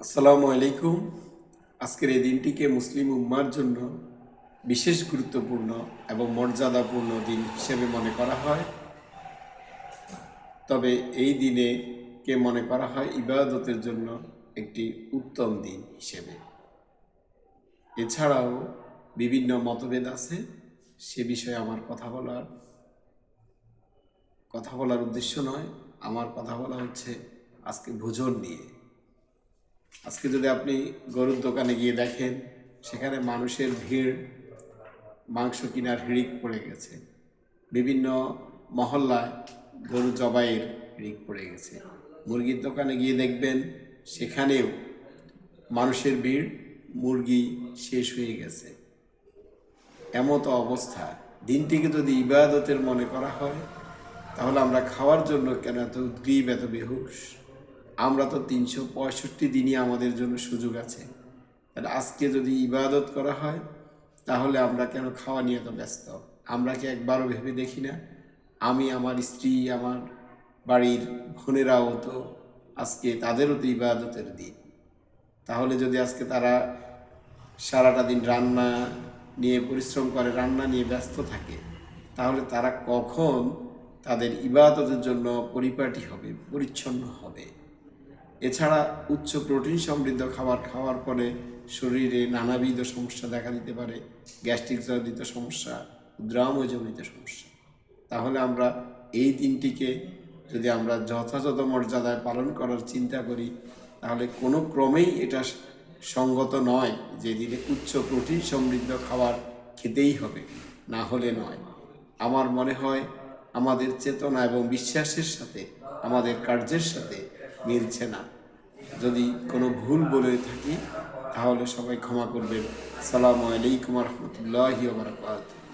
আসসালামু আলাইকুম। আজকের এই দিনটিকে মুসলিম উম্মার জন্য বিশেষ গুরুত্বপূর্ণ এবং মর্যাদাপূর্ণ দিন হিসেবে মনে করা হয়। তবে এই দিনে কে মনে করা হয় ইবাদতের জন্য একটি উত্তম দিন হিসেবে। এছাড়াও বিভিন্ন মতভেদ আছে, সে বিষয়ে আমার কথা বলার উদ্দেশ্য নয়। আমার কথা বলা হচ্ছে আজকে ভোজন নিয়ে। আজকে যদি আপনি গরুর দোকানে গিয়ে দেখেন, সেখানে মানুষের ভিড়, মাংস কেনার হিড়িক পড়ে গেছে। বিভিন্ন মহল্লায় গরু জবাইয়ের হিড়িক পড়ে গেছে। মুরগির দোকানে গিয়ে দেখবেন, সেখানেও মানুষের ভিড়, মুরগি শেষ হয়ে গেছে। এমতো অবস্থা, দিনটিকে যদি ইবাদতের মনে করা হয়, তাহলে আমরা খাওয়ার জন্য কেন এত উদ্গ্রীব, এত বেহুশ? আমরা তো 365 দিনই আমাদের জন্য সুযোগ আছে। তাহলে আজকে যদি ইবাদত করা হয়, তাহলে আমরা কেন খাওয়া নিয়ে এত ব্যস্ত? আমরা কি একবারও ভেবে দেখি না? আমি, আমার স্ত্রী, আমার বাড়ির বোনেরাও তো আজকে তাদেরও তো ইবাদতের দিন। তাহলে যদি আজকে তারা সারাটা দিন রান্না নিয়ে পরিশ্রম করে, রান্না নিয়ে ব্যস্ত থাকে, তাহলে তারা কখন তাদের ইবাদতের জন্য পরিপাটি হবে, পরিচ্ছন্ন হবে? এছাড়া উচ্চ প্রোটিন সমৃদ্ধ খাবার খাওয়ার পরে শরীরে নানাবিধ সমস্যা দেখা দিতে পারে। গ্যাস্ট্রিক জনিত সমস্যা, উদ্রামজনিত সমস্যা। তাহলে আমরা এই দিনটিকে যদি আমরা যথাযথ মর্যাদায় পালন করার চিন্তা করি, তাহলে কোনো ক্রমেই এটা সঙ্গত নয় যে দিনে উচ্চ প্রোটিন সমৃদ্ধ খাবার খেতেই হবে, না হলে নয়। আমার মনে হয় আমাদের চেতনা এবং বিশ্বাসের সাথে আমাদের কার্যের সাথে মিলছে না। যদি কোনো ভুল বলে থাকি, তাহলে সবাই ক্ষমা করবেন। আসসালামু আলাইকুম রহমতুল্লাহি ওয়া বারাকাতুহু।